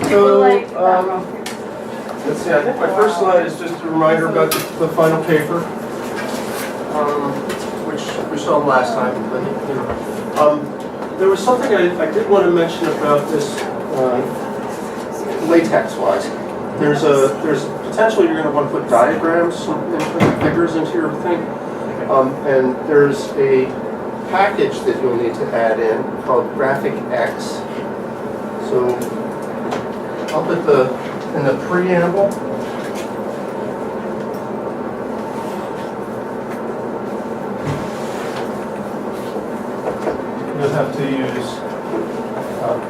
So, Like, let's see, I think my first slide is just a reminder about the final paper, which we saw last time. But, you know, there was something I did want to mention about this latex-wise. There's potentially you're going to want to put diagrams, figures into your thing, and there's a package that you'll need to add in called GraphicX. So I'll put in the preamble. You'll have to use,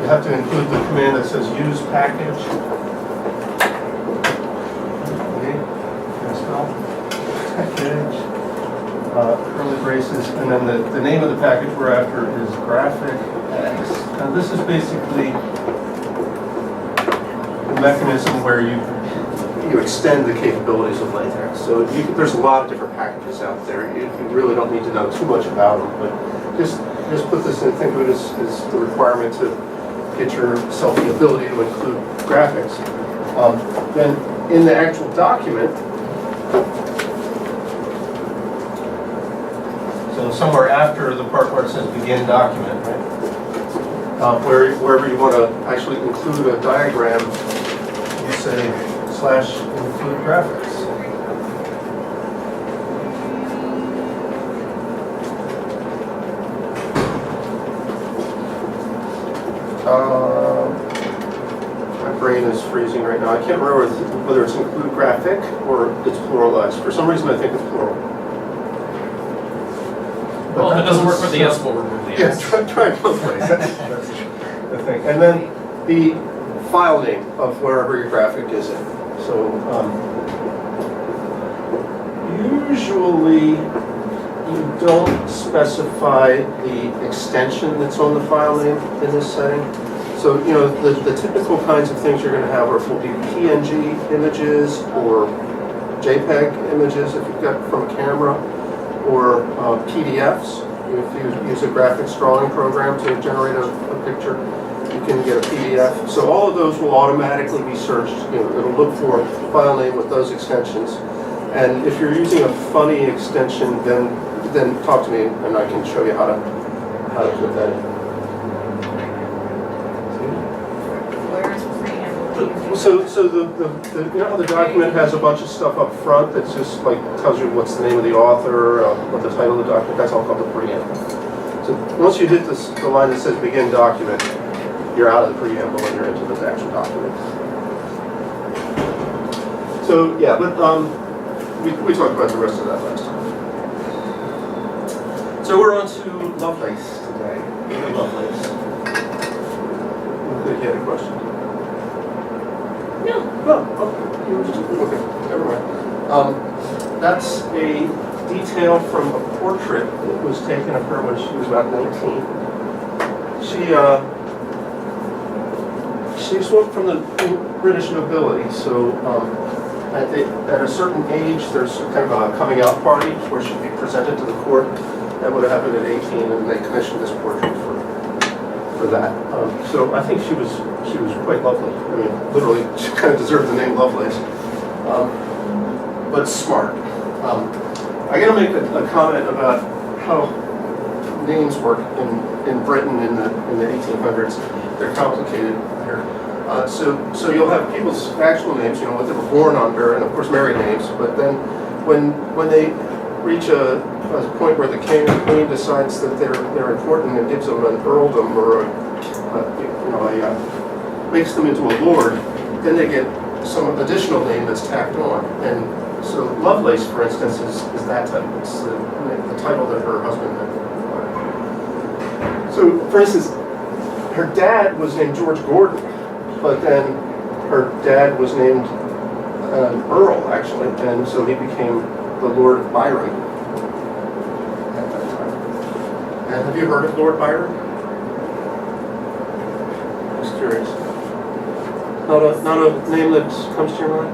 you have to include the command that says use package. Okay, package, curly braces, and then the name of the package we're after is GraphicX. Now this is basically the mechanism where you extend the capabilities of latex. So there's a lot of different packages out there. You really don't need to know too much about them, but just put this in, think of it as the requirement to get yourself the ability to include graphics. Then in the actual document, so somewhere after the part where it says begin document, right? Wherever you want to actually include a diagram, you say /include graphics. My brain is freezing right now. I can't remember whether it's include graphic or it's pluralized. For some reason I think it's plural. Well, if it doesn't work with the S, we'll remove the S. Yeah, try it both ways. That's the thing. And then the file name of wherever your graphic is in. So usually you don't specify the extension that's on the file name in this setting. So, you know, the typical kinds of things you're going to have will be PNG images or JPEG images if you've got from a camera, or PDFs. If you use a graphics drawing program to generate a picture, you can get a PDF. So all of those will automatically be searched. You know, it'll look for a file name with those extensions. And if you're using a funny extension, then talk to me and I can show you how to put that in. So the you know how the document has a bunch of stuff up front that just like tells you what's the name of the author, what the title of the document. That's all called the preamble. So once you hit the line that says begin document, you're out of the preamble and you're into the actual document. So yeah, but we talked about the rest of that last time. So we're on to Lovelace today. Lovelace. You had a question? No. Oh, you were just, okay, never mind. That's a detail from a portrait that was taken of her when she was about 19. She's one from the British nobility, so at a certain age, there's kind of a coming out party where she'd be presented to the court. That would have happened at 18, and they commissioned this portrait for that. So I think she was quite lovely. I mean, literally, she kind of deserved the name Lovelace. But smart. I got to make a comment about how names work in Britain in the 1800s. They're complicated here. So you'll have people's actual names, you know, what they were born under, and of course married names. But then when they reach a point where the king or queen decides that they're important and gives them an earldom or makes them into a lord, then they get some additional name that's tacked on. And so Lovelace, for instance, is that type. It's the title that her husband had. So, for instance, her dad was named George Gordon, but then her dad was named Earl, actually, and so he became the Lord of Byron at that time. And have you heard of Lord Byron? Just curious. Not a name that comes to your mind?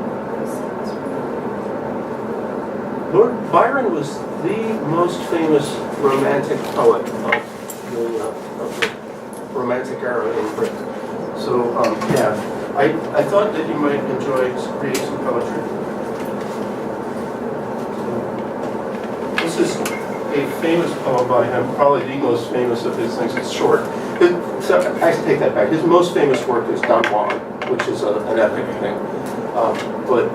Lord Byron was the most famous romantic poet of the Romantic era in Britain. So, yeah, I thought that you might enjoy reading some poetry. This is a famous poem by him, probably the most famous of his things. It's short. So I take that back. His most famous work is Don Juan, which is an epic thing. But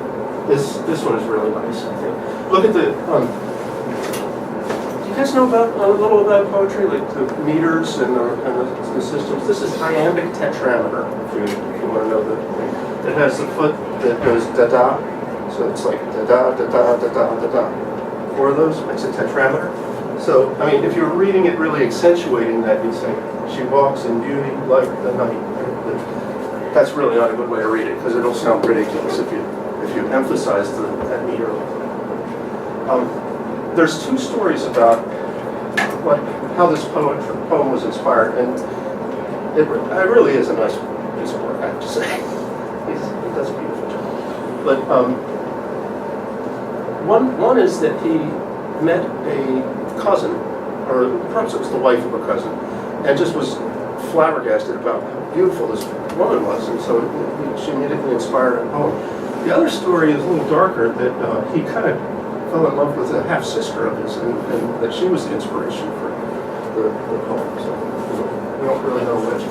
this one is really nice, I think. Look at the. Do you guys know about a little about poetry, like the meters and the systems? This is iambic tetrameter. If you want to know the thing. It has the foot that goes da da, so it's like da da da da da da da da. 4 of those makes a tetrameter. So, I mean, if you're reading it really accentuating that, you'd say, she walks in beauty like the night. That's really not a good way to read it, because it'll sound ridiculous if you emphasize that meter. There's 2 stories about how this poem was inspired, and it really is a nice piece of work, I have to say. He does a beautiful job. But one is that he met a cousin, or perhaps it was the wife of a cousin, and just was flabbergasted about how beautiful this woman was, and so she immediately inspired a poem. The other story is a little darker, that he kind of fell in love with a half-sister of his, and that she was the inspiration for the poem, so we don't really know which.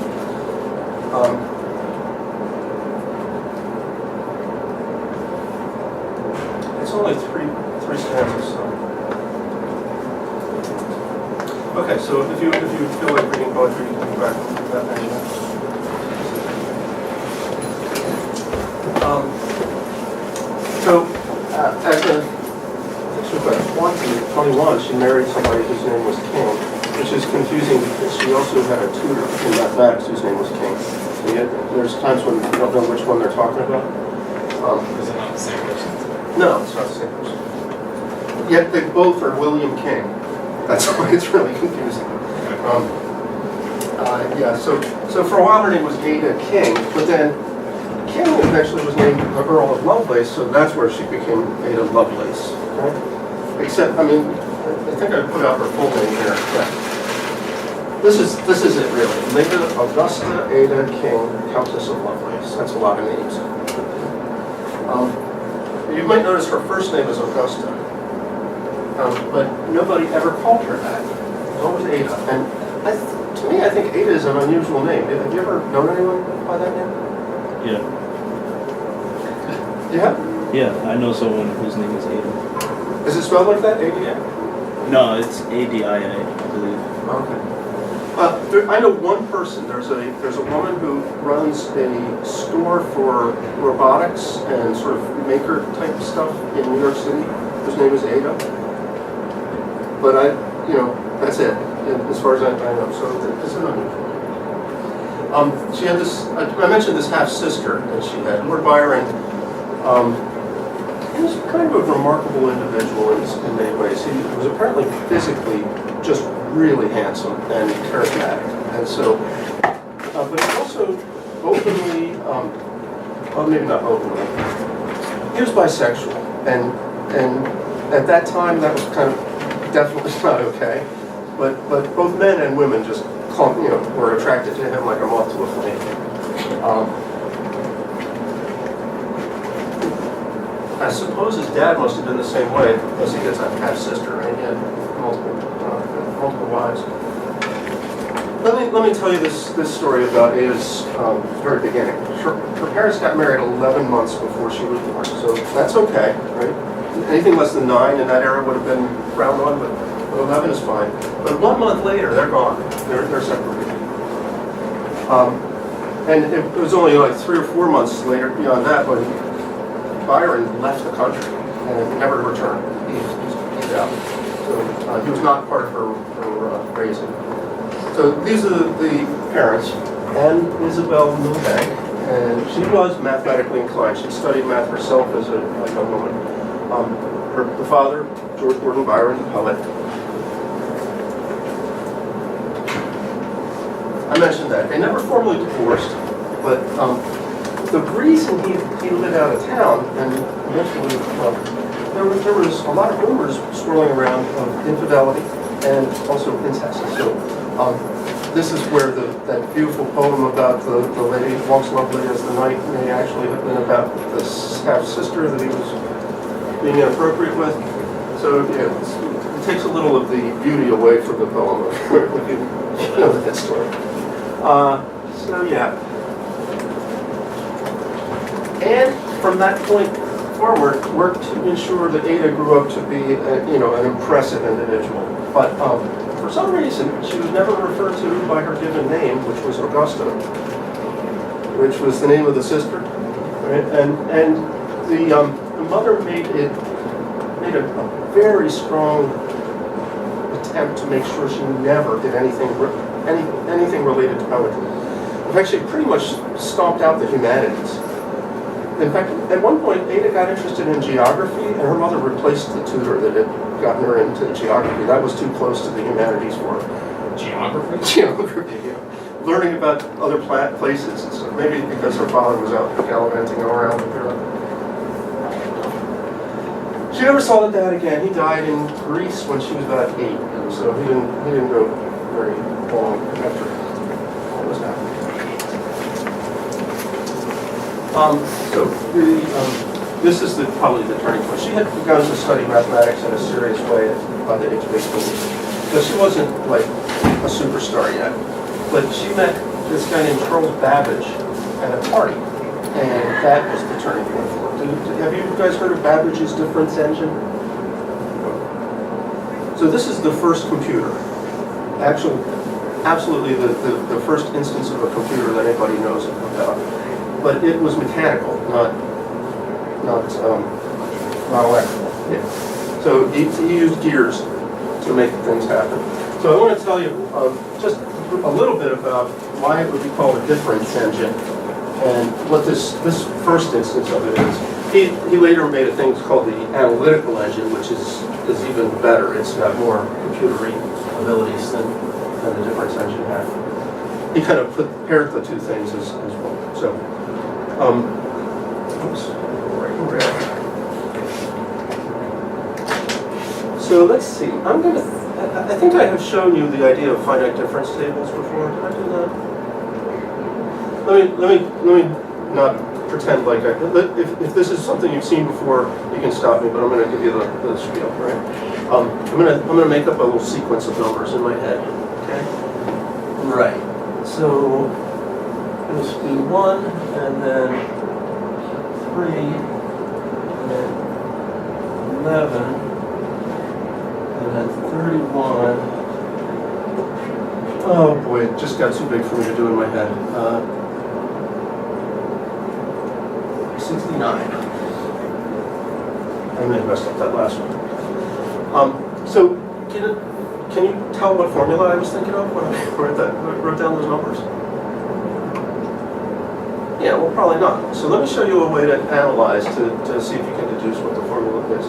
It's only three stanzas, so. Okay, so if you feel like reading poetry, you can go back to that page. As a, I think she was about 21, she married somebody whose name was King, which is confusing because she also had a tutor in mathematics whose name was King. So there's times when you don't know which one they're talking about. Is it not the same person? No, it's not the same person. Yet they both are William King. That's why it's really confusing. Yeah, so for a while her name was Ada King, but then King eventually was named the Earl of Lovelace, so that's where she became Ada Lovelace. Right? Except, I mean, I think I put out her full name here. Yeah. This is it really. Lady Augusta Ada King, Countess of Lovelace. That's a lot of names. You might notice her first name is Augusta, but nobody ever called her that. It was always Ada. And to me, I think Ada is an unusual name. Have you ever known anyone by that name? Yeah. Yeah? Yeah, I know someone whose name is Ada. Is it spelled like that? ADA? No, it's ADIA, I believe. Okay. I know one person. There's a woman who runs a store for robotics and sort of maker type stuff in New York City. Whose name is Ada. But that's it, as far as I know. So it's an unusual. She had this. I mentioned this half sister that she had. Lord Byron. He was kind of a remarkable individual in many ways. He was apparently physically just really handsome and charismatic, and so. But he also openly, well, maybe not openly. He was bisexual, and at that time that was kind of definitely not okay. But both men and women just were attracted to him like a moth to a flame. I suppose his dad must have been the same way, because he gets a half sister and he had multiple wives. Let me tell you this story about Ada's very beginning. Her parents got married 11 months before she was born, so that's okay, right? Anything less than 9 in that era would have been frowned on, but 11 is fine. But 1 month later, they're gone. They're separated. And it was only like 3 or 4 months later beyond that when Byron left the country and never returned. He's out. So he was not part of her raising. So these are the parents, and Isabel Milbank, and she was mathematically inclined. She studied math herself as a young woman. The father, George Gordon Byron, the poet. I mentioned that. They never formally divorced, but the reason he lived out of town, and eventually, there was a lot of rumors swirling around of infidelity and also incest. So this is where that beautiful poem about the lady walks lovely as the night may actually have been about this half-sister that he was being inappropriate with. So yeah, it takes a little of the beauty away from the poem if you know that story. So yeah. And from that point forward, worked to ensure that Ada grew up to be an impressive individual. But for some reason, she was never referred to by her given name, which was Augusta, which was the name of the sister. Right? And the mother made a very strong attempt to make sure she never did anything related to poetry. In fact, she pretty much stomped out the humanities. In fact, at one point, Ada got interested in geography, and her mother replaced the tutor that had gotten her into geography. That was too close to the humanities for her. Geography? Geography, yeah. Learning about other places and stuff. Maybe because her father was out gallivanting around with her. She never saw the dad again. He died in Greece when she was about 8, and so he didn't go very long after all this happened. This is probably the turning point. She had begun to study mathematics in a serious way by the age of 18. So she wasn't like a superstar yet. But she met this guy named Charles Babbage at a party. And that was the turning point for her. Have you guys heard of Babbage's difference engine? So this is the first computer. Absolutely the first instance of a computer that anybody knows about. But it was mechanical, not electrical. Yeah. So he used gears to make things happen. So I want to tell you just a little bit about why it would be called a difference engine and what this first instance of it is. He later made a thing called the analytical engine, which is even better. It's got more computery abilities than the difference engine had. He kind of paired the two things as well. So. Oops, right over there. So let's see. I think I have shown you the idea of finite difference tables before. Did I do that? Let me not pretend like if this is something you've seen before, you can stop me. But I'm going to give you the spiel, right? I'm going to make up a little sequence of numbers in my head. Okay. Right. So. This will be 1, and then 3, and then 11, and then 31. Oh boy, it just got too big for me to do in my head. 69. I may have messed up that last one. So can you tell what formula I was thinking of when I wrote down those numbers? Yeah, well, probably not. So let me show you a way to analyze to see if you can deduce what the formula is.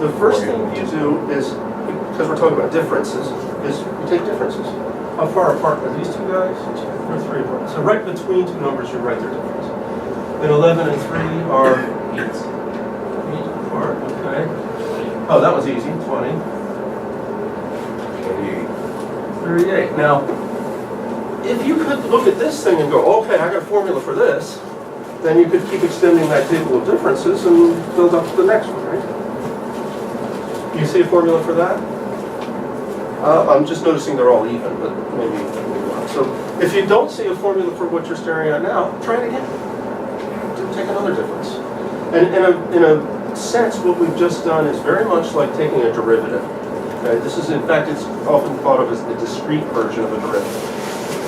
The first thing you do is, because we're talking about differences, is you take differences. How far apart are these two guys? They're 3 apart. So right between two numbers, you write their difference. And 11 and 3 are 8 apart. Okay. Oh, that was easy. 20. 38. Now. If you could look at this thing and go, okay, I got a formula for this, then you could keep extending that table of differences and build up to the next one, right? You see a formula for that? I'm just noticing they're all even, but maybe not. So if you don't see a formula for what you're staring at now, try it again. Take another difference. And in a sense, what we've just done is very much like taking a derivative. Okay? This is, in fact, it's often thought of as the discrete version of a derivative.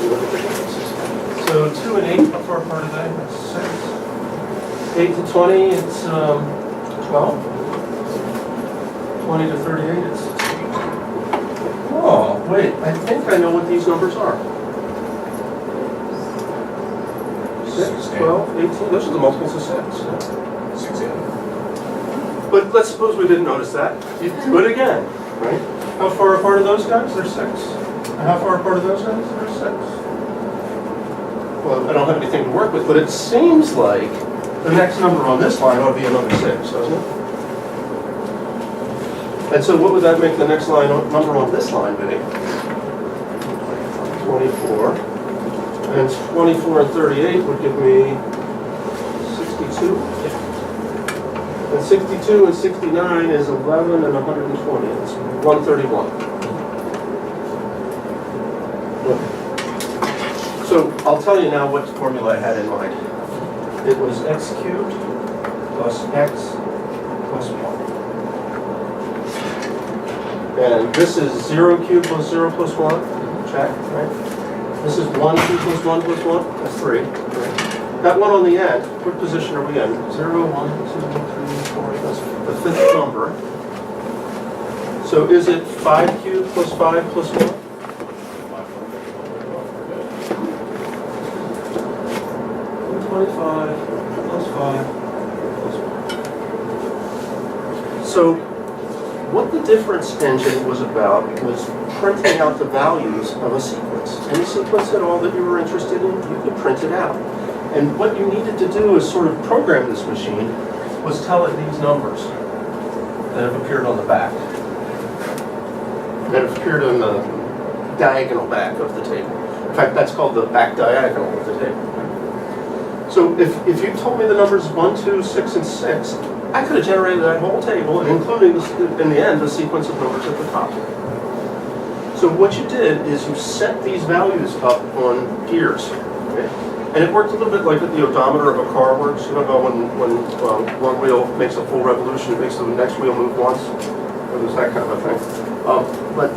So 2 and 8, how far apart are they? That's 6. 8 to 20, it's 12. 20 to 38, it's 16. Oh, wait, I think I know what these numbers are. 6, 12, 18, those are the multiples of 6. 6, yeah. But let's suppose we didn't notice that. You do it again, right? How far apart are those guys? They're 6. And how far apart are those guys? They're 6. Well, I don't have anything to work with, but it seems like the next number on this line ought to be another 6, doesn't it? And so what would that make the next number on this line be? 12. 24. And 24 and 38 would give me 62. And 62 and 69 is 11 and 120. It's 131. So I'll tell you now what formula I had in mind. It was x cubed plus x plus 1. And this is 0 cubed plus 0 plus 1. Check, right? This is 1 cubed plus 1 plus 1. That's 3. Right? That one on the end, what position are we in? 0, 1, 2, 3, 4. That's the fifth number. So is it 5 cubed plus 5 plus 1? 25 plus 5 plus 1. So what the difference engine was about was printing out the values of a sequence. Any sequence at all that you were interested in, you could print it out. And what you needed to do is sort of program this machine was tell it these numbers that have appeared on the back, that have appeared on the diagonal back of the table. In fact, that's called the back diagonal of the table. So if you told me the numbers 1, 2, 6, and 6, I could have generated that whole table, and including, in the end, the sequence of numbers at the top. So what you did is you set these values up on gears. Okay? And it worked a little bit like the odometer of a car works. You know how when one wheel makes a full revolution, it makes the next wheel move once? Or there's that kind of a thing. But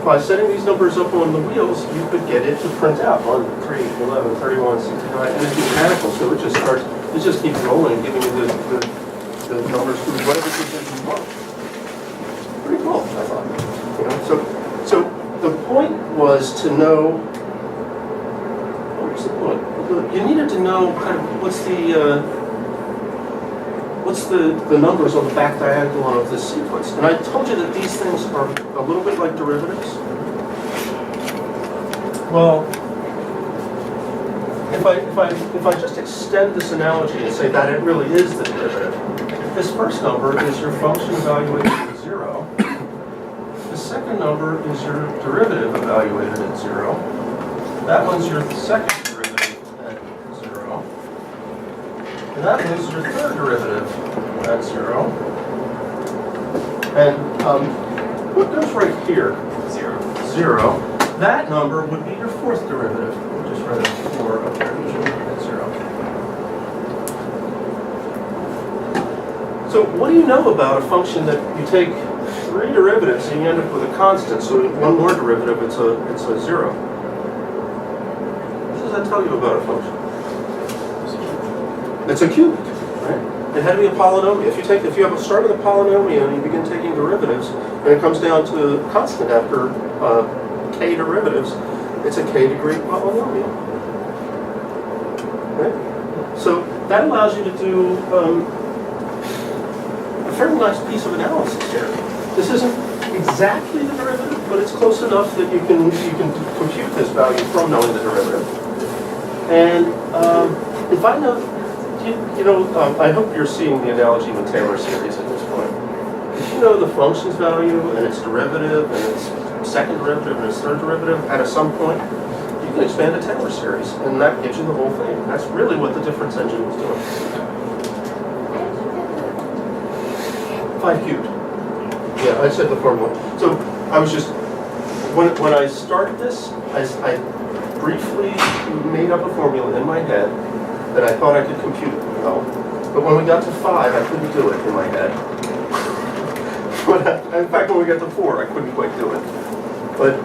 by setting these numbers up on the wheels, you could get it to print out 1, 3, 11, 31, 69, and it's mechanical, so it just keeps rolling, giving you the numbers to whatever position you want. Pretty cool, I thought. You know, so the point was to know. What was the point? You needed to know kind of what's the numbers on the back diagonal of this sequence. And I told you that these things are a little bit like derivatives. Well, if I just extend this analogy and say that it really is the derivative, this first number is your function evaluated at 0. The second number is your derivative evaluated at 0. That one's your second derivative at 0. And that one's your third derivative at 0. And what goes right here? 0. That number would be your fourth derivative. We'll just write it 4 up there at 0. So what do you know about a function that you take 3 derivatives and you end up with a constant? So one more derivative, it's a 0. What does that tell you about a function? It's a cube, right? It had to be a polynomial. If you have a start with a polynomial and you begin taking derivatives, and it comes down to a constant after k derivatives, it's a k degree polynomial. Right? So that allows you to do a fairly nice piece of analysis here. This isn't exactly the derivative, but it's close enough that you can compute this value from knowing the derivative. And if I know, I hope you're seeing the analogy with Taylor series at this point. If you know the function's value and its derivative and its second derivative and its third derivative at some point, you can expand a Taylor series, and that gives you the whole thing. That's really what the difference engine was doing. 5 cubed. Yeah, I said the formula. So I was just, when I started this, I briefly made up a formula in my head that I thought I could compute well. But when we got to 5, I couldn't do it in my head. In fact, when we got to 4, I couldn't quite do it.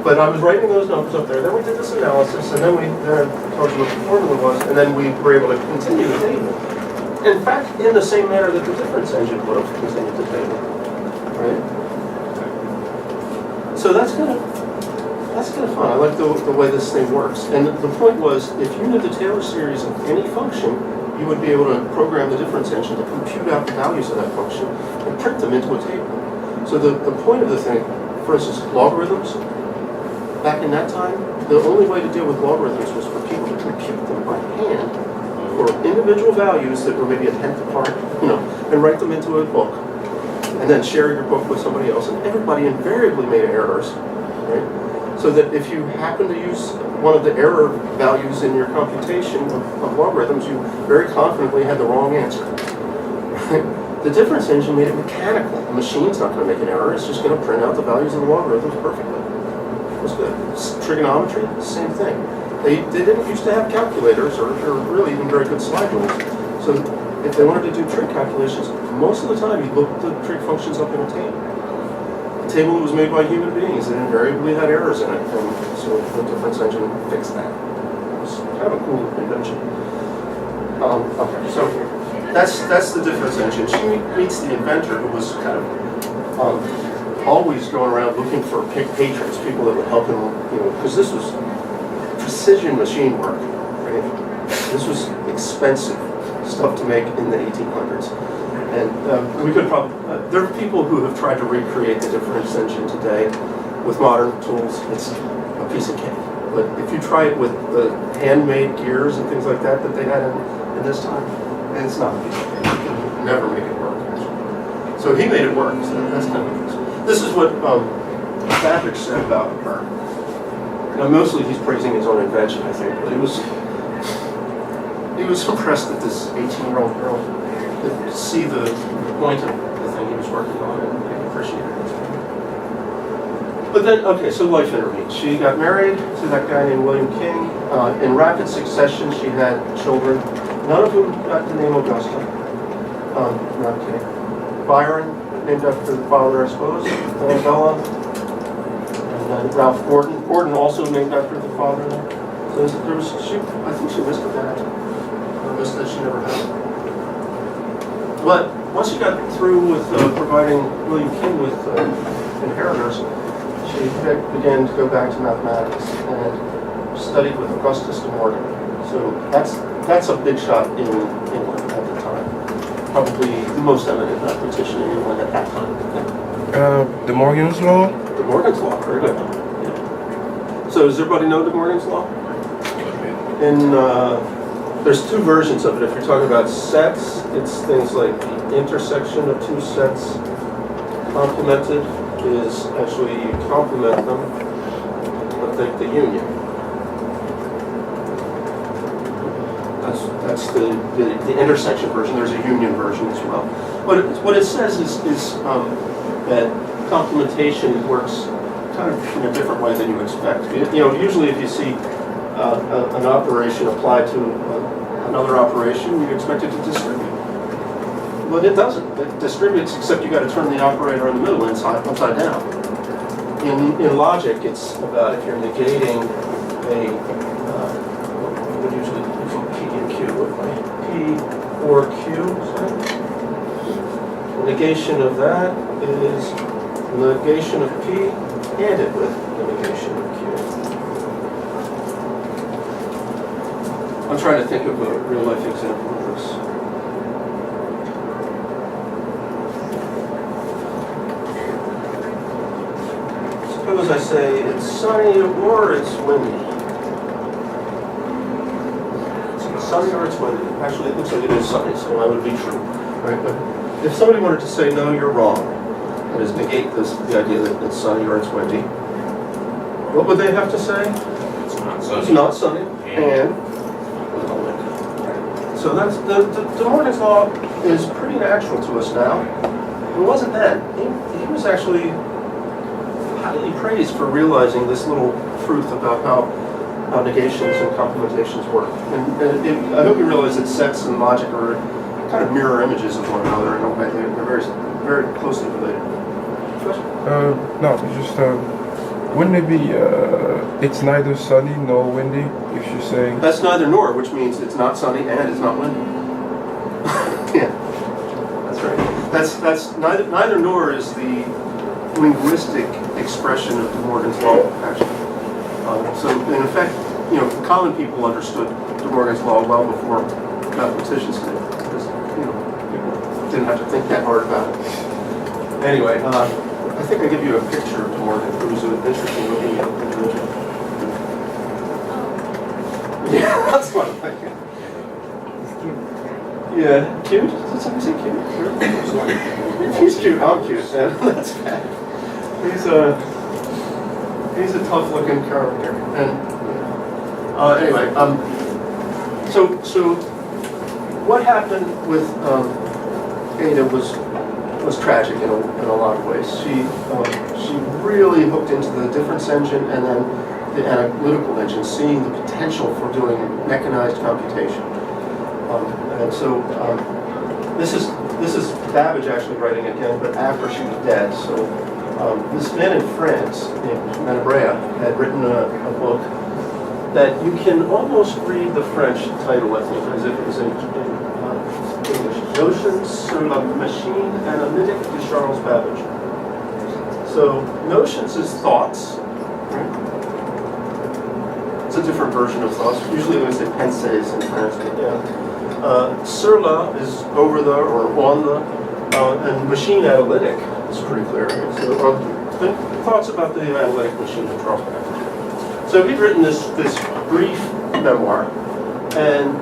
But I was writing those numbers up there. Then we did this analysis, and then I told you what the formula was, and then we were able to continue the table. In fact, in the same manner that the difference engine would have continued the table, right? So that's kind of fun. I like the way this thing works. And the point was, if you knew the Taylor series of any function, you would be able to program the difference engine to compute out the values of that function and print them into a table. So the point of the thing, for instance, logarithms, back in that time, the only way to deal with logarithms was for people to compute them by hand for individual values that were maybe a tenth apart, and write them into a book, and then share your book with somebody else. And everybody invariably made errors, right? so that if you happen to use one of the error values in your computation of logarithms, you very confidently had the wrong answer. The difference engine made it mechanical. The machine's not going to make an error. It's just going to print out the values of the logarithms perfectly. It was good. Trigonometry, same thing. They didn't used to have calculators or really even very good slide rules. So if they wanted to do trig calculations, most of the time you look the trig functions up in a table. A table that was made by human beings that invariably had errors in it, and so the difference engine fixed that. It was kind of a cool invention. Okay, so that's the difference engine. She meets the inventor, who was kind of always going around looking for patrons, people that would help him, because this was precision machine work. Right? This was expensive stuff to make in the 1800s. And we could probably, there are people who have tried to recreate the difference engine today with modern tools. It's a piece of cake. But if you try it with the handmade gears and things like that they had in this time, it's not a piece of cake. You can never make it work, actually. So he made it work, so that's kind of interesting. This is what Babbage said about her. Now, mostly he's praising his own invention, I think, but he was impressed that this 18-year-old girl could see the point of the thing he was working on and appreciate it. But then, okay, so life intervened. She got married to that guy named William King. In rapid succession, she had children, none of whom got the name Augusta. Not kidding. Byron, named after the father, I suppose. Annabella. And then Ralph Gordon. Gordon also named after the father. So there was, I think she missed her dad. Or missed that she never had. But once she got through with providing William King with inheritors, she began to go back to mathematics and studied with Augustus de Morgan. So that's a big shot in England at the time. Probably the most eminent mathematician in England at that time. De Morgan's Law? De Morgan's Law, very good. Yeah. So does everybody know De Morgan's Law? There's two versions of it. If you're talking about sets, it's things like the intersection of two sets complemented is actually you complement them, but think the union. That's the intersection version. There's a union version as well. What it says is that complementation works kind of in a different way than you expect. Usually if you see an operation applied to another operation, you expect it to distribute. But it doesn't. It distributes, except you got to turn the operator in the middle upside down. In logic, it's about if you're negating a, we would usually use P and Q, P or Q. The negation of that is the negation of P added with the negation of Q. I'm trying to think of a real-life example of this. Suppose I say it's sunny or it's windy. It's sunny or it's windy. Actually, it looks like it is sunny, so that would be true. Right? But if somebody wanted to say, no, you're wrong, that is, negate the idea that it's sunny or it's windy, what would they have to say? It's not sunny. It's not sunny, and so that's the Morgan's Law is pretty natural to us now. It wasn't then. He was actually highly praised for realizing this little truth about how negations and complementations work. And I hope you realize that sets and logic are kind of mirror images of one another in a way. They're very, very closely related. Question? No, just wouldn't it be it's neither sunny nor windy if you say? That's neither nor, which means it's not sunny and it's not windy. Yeah, that's right. That's neither nor is the linguistic expression of De Morgan's Law, actually. So in effect, common people understood De Morgan's Law well before mathematicians did, because people didn't have to think that hard about it. Anyway, I think I give you a picture of De Morgan, who's an interesting looking individual. Yeah, that's what I'm thinking. Yeah, cute? Did somebody say cute? He's cute. I'm cute. Yeah, that's bad. He's He's a tough-looking character, and anyway, so what happened with Ada was tragic in a lot of ways. She really hooked into the difference engine and then the analytical engine, seeing the potential for doing mechanized computation. And so this is Babbage actually writing again, but after she was dead. So this man in France named Menabrea had written a book that you can almost read the French title, I think, as if it was in English. Notions sur la machine analytique de Charles Babbage. So notions is thoughts. Right? It's a different version of thoughts. Usually they say pensées in French, but yeah. Sur la is over the or on the, and machine analytic is pretty clear. So thoughts about the analytic machine of Charles Babbage. So he'd written this brief memoir, and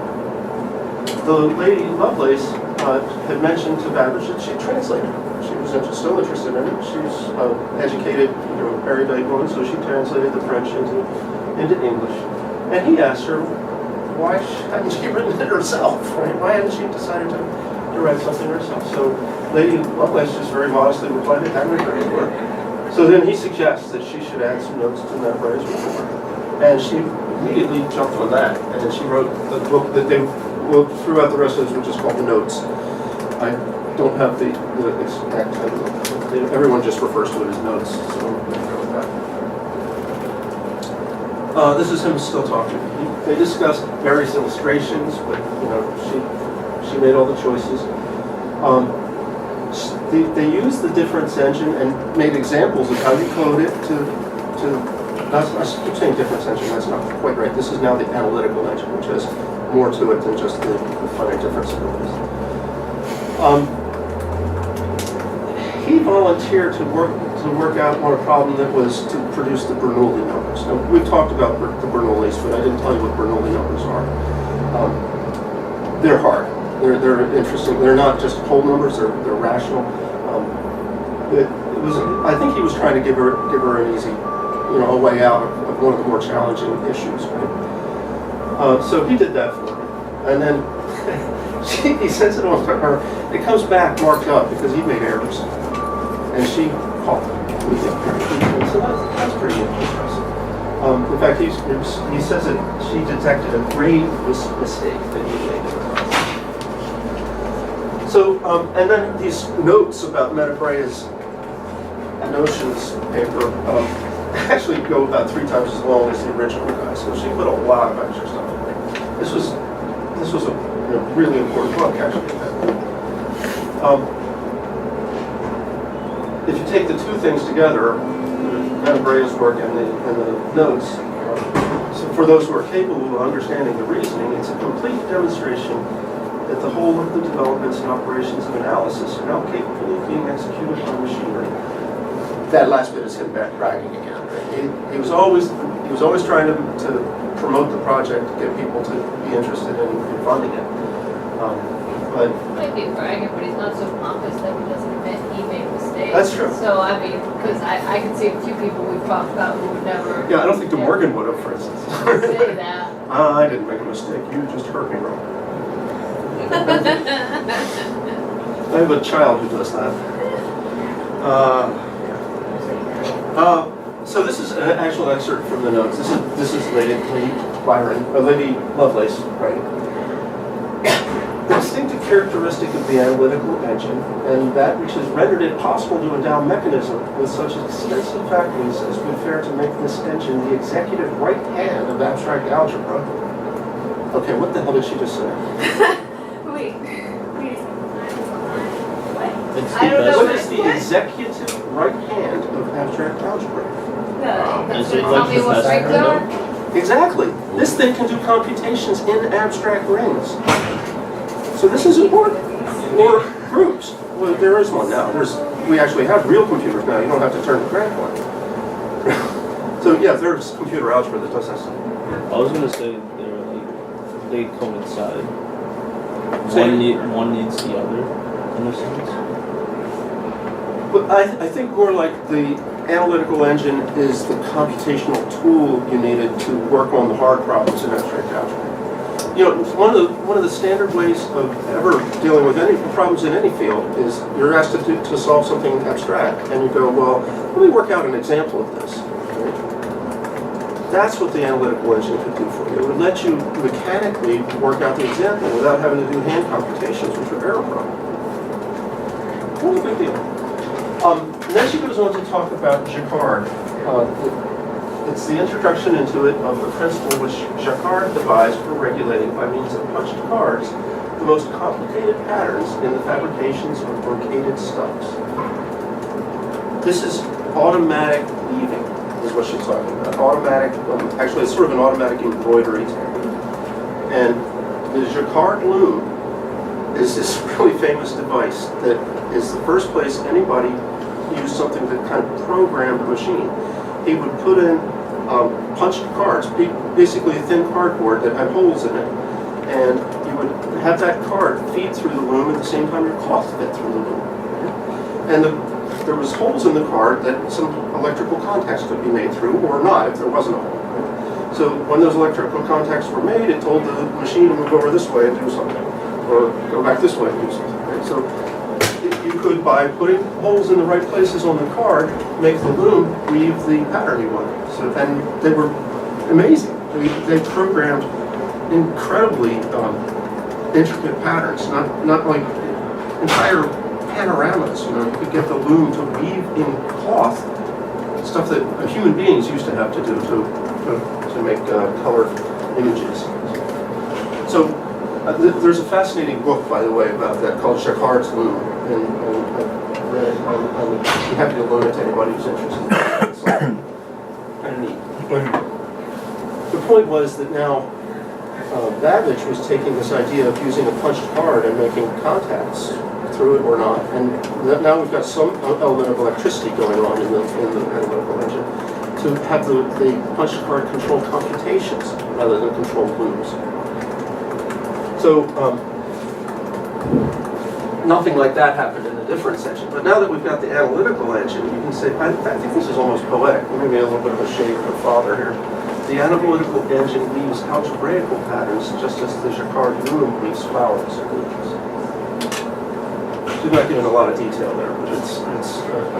the lady Lovelace had mentioned to Babbage that she'd translated it. She was still interested in it. She was educated, erudite woman, so she translated the French into English. And he asked her, why hadn't she written it herself? Right? Why hadn't she decided to write something herself? So Lady Lovelace just very modestly replied, it hadn't occurred to her. So then he suggests that she should add some notes to Menabrea's report. And she immediately jumped on that, and then she wrote the book that they will, throughout the rest of this, which is called The Notes. I don't have the exact title. Everyone just refers to it as Notes, so I'm going to go with that. This is him still talking. They discussed various illustrations, but she made all the choices. They used the difference engine and made examples of how you code it I keep saying difference engine, that's not quite right. This is now the analytical engine, which has more to it than just the finite difference abilities. He volunteered to work out on a problem that was to produce the Bernoulli numbers. Now, we've talked about the Bernoullis, but I didn't tell you what Bernoulli numbers are. They're hard. They're interesting. They're not just whole numbers. They're rational. I think he was trying to give her an easy, a way out of one of the more challenging issues. Right? So he did that for her, and then he sends it on to her. It comes back marked up because he made errors, and she caught them. So that's pretty interesting. In fact, he says that she detected a grave mistake that he made. So, and then these notes about Menabrea's notions paper actually go about 3 times as long as the original guy. So she put a lot of extra stuff in there. This was a really important book, actually. If you take the two things together, Menabrea's work and the notes, so for those who are capable of understanding the reasoning, it's a complete demonstration that the whole of the developments and operations of analysis are now capable of being executed by machinery. That last bit is him bragging again. Right? He was always trying to promote the project, to get people to be interested in funding it. But Might be bragging, but he's not so pompous that he doesn't admit he made mistakes. That's true. So I mean, because I can see a few people we've talked about who would never. yeah, I don't think De Morgan would have, for instance. say that. I didn't make a mistake. You just heard me wrong. I have a child who does that. So this is an actual excerpt from the notes. This is Lady Lovelace writing. The distinctive characteristic of the analytical engine, and that which has rendered it possible to endow mechanism with such extensive faculties as would fare to make this engine the executive right hand of abstract algebra. Okay, what the hell did she just say? Wait. It's I don't know What what- is the executive right hand of abstract algebra? That's Is it what like tell me what Professor strings are? Hendo? Exactly. This thing can do computations in abstract rings. So this is important. Or groups. Well, there is one now. We actually have real computers now. You don't have to turn to crank one. So yeah, there's computer algebra that does that stuff. I was gonna say they coincide. Same. One needs the other, in a sense. But I think more like the analytical engine is the computational tool you needed to work on the hard problems in abstract algebra. You know, one of the standard ways of ever dealing with any problems in any field is you're asked to solve something abstract, and you go, well, let me work out an example of this. That's what the analytical engine could do for you. It would let you mechanically work out the example without having to do hand computations, which are error prone. What a big deal. And then she goes on to talk about Jacquard. It's the introduction into it of the principle which Jacquard devised for regulating by means of punched cards the most complicated patterns in the fabrications of brocaded stuffs. This is automatic weaving, is what she's talking about. Automatic, actually it's sort of an automatic embroidery technique. And the Jacquard loom is this really famous device that is the first place anybody used something that kind of programmed a machine. He would put in punched cards, basically thin cardboard that had holes in it, and you would have that card feed through the loom at the same time your cloth fed through the loom. And there was holes in the card that some electrical contacts could be made through, or not if there wasn't a hole. Right? So when those electrical contacts were made, it told the machine to move over this way and do something, or go back this way and do something. Right? So you could, by putting holes in the right places on the card, make the loom weave the pattern you wanted. So, and they were amazing. They programmed incredibly intricate patterns, not like entire panoramas. You know, you could get the loom to weave in cloth stuff that human beings used to have to do to make colored images. So there's a fascinating book, by the way, about that called Jacquard's Loom, and I've read it. I'd be happy to loan it to anybody who's interested. It's like, kind of neat. The point was that now Babbage was taking this idea of using a punched card and making contacts through it or not, and now we've got some element of electricity going on in the analytical engine to have the punched card control computations rather than control looms. So nothing like that happened in a different section. But now that we've got the analytical engine, you can say, I think this is almost poetic. Maybe a little bit of a shade of her father here. The analytical engine weaves algebraical patterns just as the Jacquard loom weaves flowers and leaves. She's not giving a lot of detail there, but it's a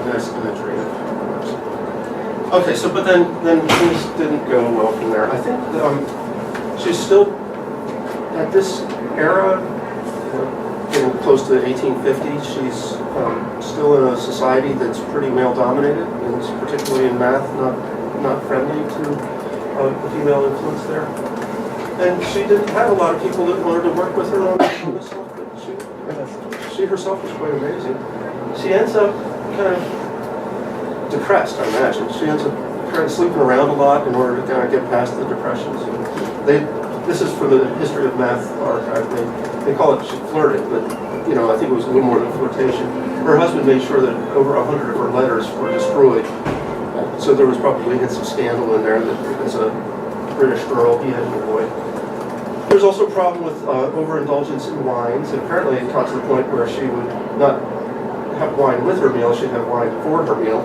nice imagery of course. Okay, so but then things didn't go well from there. I think she's still at this era, getting close to 1850, she's still in a society that's pretty male-dominated, and particularly in math, not friendly to the female influence there. And she didn't have a lot of people that wanted to work with her on this stuff, but she herself was quite amazing. She ends up kind of depressed, I imagine. She ends up kind of sleeping around a lot in order to kind of get past the depressions. This is from the History of Math archive. They call it she flirted, but you know, I think it was a little more than flirtation. Her husband made sure that over 100 of her letters were destroyed. So there was probably hints of scandal in there that as a British girl he had to avoid. There's also a problem with overindulgence in wines, and apparently it got to the point where she would not have wine with her meal, she'd have wine for her meal.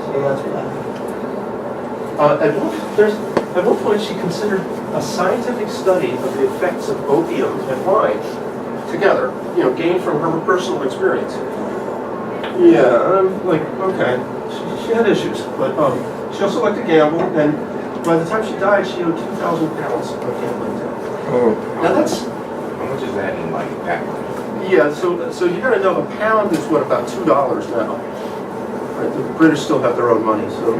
So that's that. At one point she considered a scientific study of the effects of opium and wine together, you know, gained from her personal experience. Yeah, I'm like, okay, she had issues, but she also liked to gamble, and by the time she died, she owed 2,000 pounds of gambling debt. Oh. Now that's... How much is that in like back money? Yeah, so you gotta know a pound is what, about $2 now. Right, the British still have their own money, so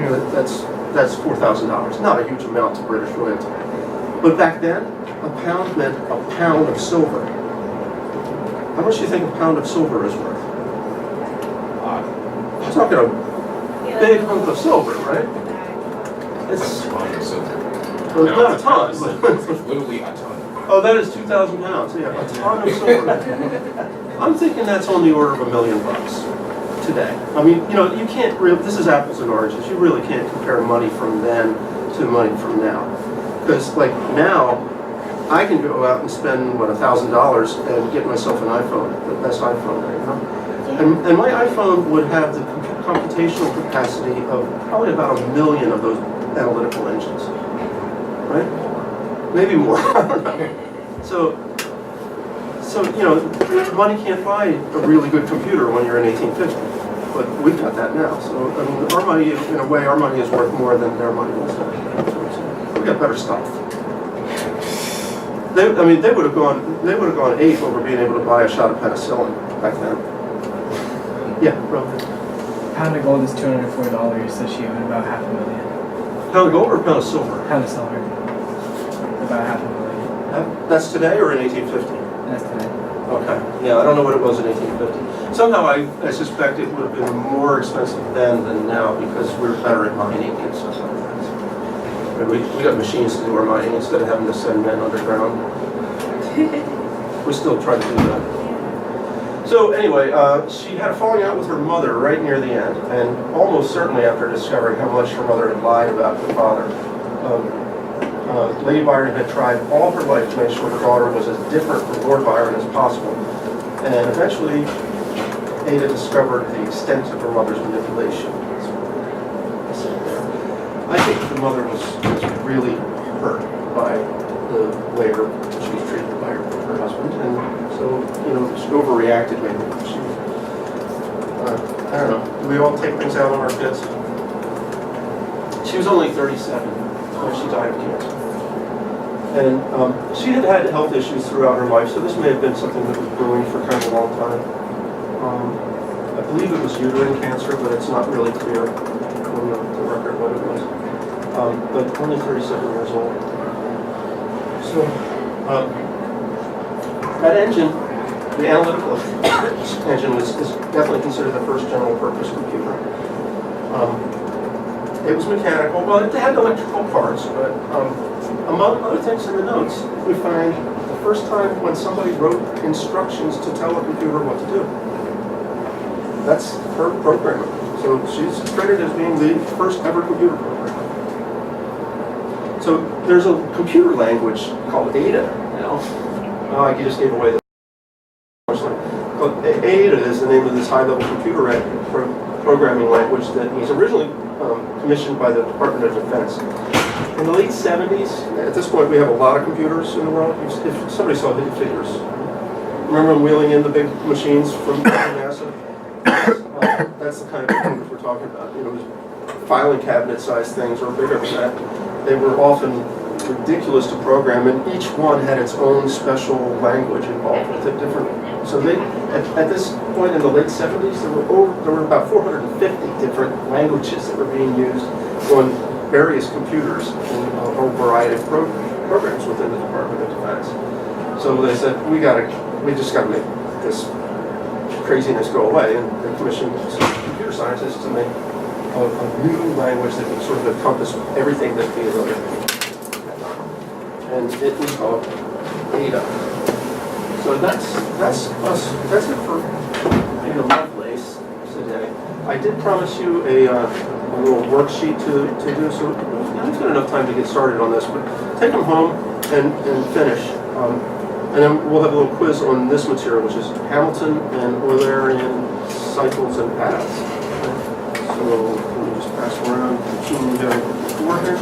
that's $4,000. Not a huge amount to British royalty. But back then, a pound meant a pound of silver. How much do you think a pound of silver is worth? I'm talking a big hunk of silver, right? It's a ton of silver. well, not a ton. Literally a ton. Oh, that is 2,000 pounds. Yeah, a ton of silver. I'm thinking that's on the order of $1 million today. I mean, you know, you can't really. This is apples and oranges. You really can't compare money from then to money from now, because like now, I can go out and spend what $1,000 and get myself an iPhone, the best iPhone, you know. And my iPhone would have the computational capacity of probably about 1 million of those analytical engines, right? Maybe more, I don't know. So, you know, money can't buy a really good computer when you're in 1850, but we've got that now. So, I mean, our money, in a way, our money is worth more than their money is. We got better stuff. They would have gone ape over being able to buy a shot of penicillin back then. Yeah, probably. Pound of gold is $204, so she owed about $500,000. Pound of gold or pound of silver? Pound of silver, about $500,000. That's today or in 1850? That's today. Okay, yeah, I don't know what it was in 1850. Somehow I suspect it would have been more expensive then than now because we're better at mining and stuff like that. And we got machines to do our mining instead of having to send men underground. We still try to do that. So anyway, she had a falling out with her mother right near the end, and almost certainly after discovering how much her mother had lied about her father. Lady Byron had tried all her life to make sure her daughter was as different from Lord Byron as possible. And eventually, Ada discovered the extent of her mother's manipulation. I think the mother was really hurt by the way she was treated by her husband. And so, you know, she overreacted maybe. I don't know. Do we all take things out on our kids? She was only 37 when she died of cancer. And she had had health issues throughout her life, so this may have been something that was brewing for kind of a long time. I believe it was uterine cancer, but it's not really clear on the record what it was. But only 37 years old. So that engine, the analytical engine, is definitely considered the first general purpose computer. It was mechanical. Well, it had electrical parts, but among other things in the notes, we find the first time when somebody wrote instructions to tell a computer what to do. That's her programmer. So she's credited as being the first ever computer programmer. So there's a computer language called Ada now. I just gave away the Ada is the name of this high-level computer programming language that was originally commissioned by the Department of Defense. In the late 70s, at this point we have a lot of computers in the world. If somebody saw Hidden Figures, remember them wheeling in the big machines from NASA? That's the kind of computers we're talking about. You know, filing cabinet sized things or bigger than that. They were often ridiculous to program, and each one had its own special language involved with it. So they, at this point in the late 70s, there were about 450 different languages that were being used on various computers in a variety of programs within the Department of Defense. So they said, we just got to make this craziness go away, and they commissioned some computer scientists to make a new language that would sort of encompass everything that the other had done. And it was called Ada. So that's it for my place today. I did promise you a little worksheet to do, so I've got enough time to get started on this, but take them home and finish. And then we'll have a little quiz on this material, which is Hamilton and Eulerian cycles and paths. So let me just pass around the 2 we got 4 here.